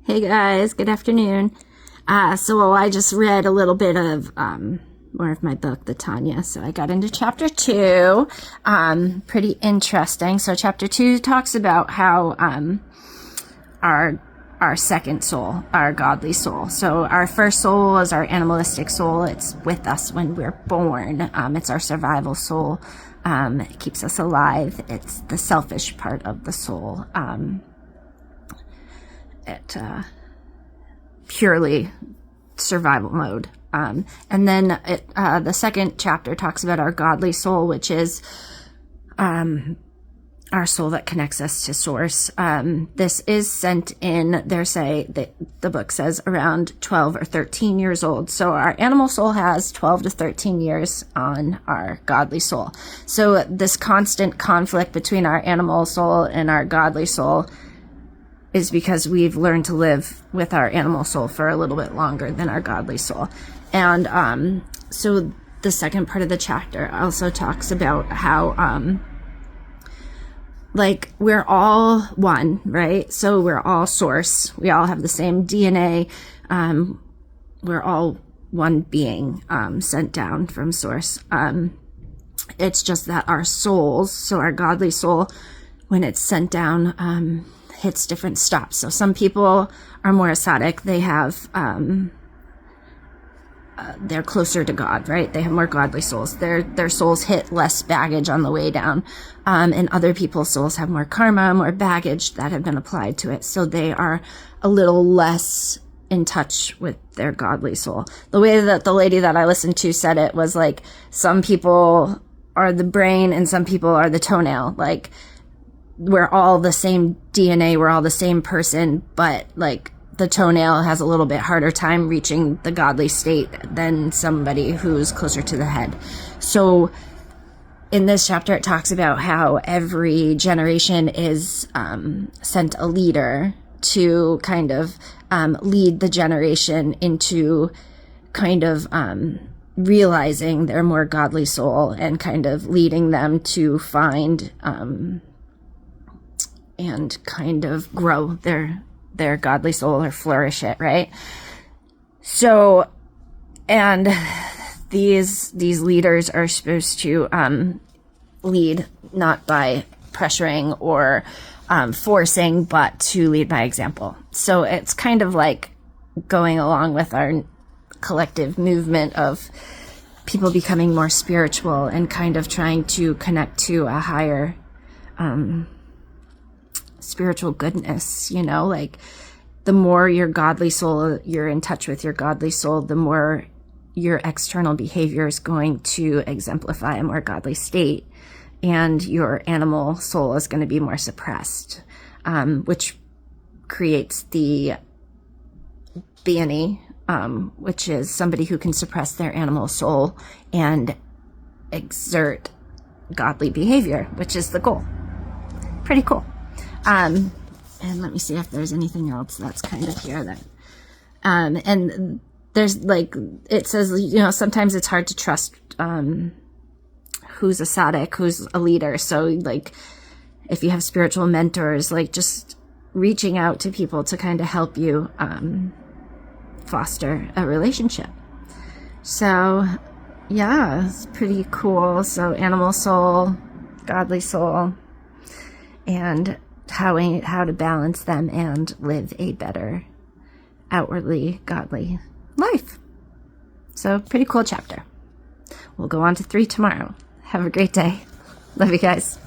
Hey guys, good afternoon. So I just read a little bit of more of my book, the Tanya. So I got into chapter 2. Pretty interesting. So chapter 2 talks about how our second soul, our godly soul. So our first soul is our animalistic soul. It's with us when we're born. It's our survival soul. It keeps us alive. It's the selfish part of the soul. Purely survival mode. And then the second chapter talks about our godly soul, which is our soul that connects us to source. This is sent in, the book says, around 12 or 13 years old. So our animal soul has 12 to 13 years on our godly soul. So this constant conflict between our animal soul and our godly soul is because we've learned to live with our animal soul for a little bit longer than our godly soul. And so the second part of the chapter also talks about how we're all one, right? So we're all source. We all have the same DNA. We're all one being sent down from source. It's just that our souls, so our godly soul, when it's sent down, hits different stops. So some people are more ascetic. They have, they're closer to God, right? They have more godly souls. Their souls hit less baggage on the way down. And other people's souls have more karma, more baggage that have been applied to it. So they are a little less in touch with their godly soul. The way that the lady that I listened to said it was like, some people are the brain and some people are the toenail. Like, we're all the same DNA, we're all the same person, but like the toenail has a little bit harder time reaching the godly state than somebody who's closer to the head. So in this chapter, it talks about how every generation is sent a leader to kind of lead the generation into kind of realizing their more godly soul and kind of leading them to find and kind of grow their godly soul or flourish it, right? So, and these leaders are supposed to lead not by pressuring or forcing, but to lead by example. So it's kind of like going along with our collective movement of people becoming more spiritual and kind of trying to connect to a higher spiritual goodness, you know, like the more your godly soul, you're in touch with your godly soul, the more your external behavior is going to exemplify a more godly state, and your animal soul is going to be more suppressed, which creates the Bani, which is somebody who can suppress their animal soul and exert godly behavior, which is the goal. Pretty cool. And let me see if there's anything else that's kind of here that, and there's like, it says, you know, sometimes it's hard to trust, who's a sadek, who's a leader. So like, if you have spiritual mentors, like just reaching out to people to kind of help you, foster a relationship. So yeah, it's pretty cool. So animal soul, godly soul, and how to balance them and live a better, outwardly godly life. So pretty cool chapter. We'll go on to 3 tomorrow. Have a great day. Love you guys.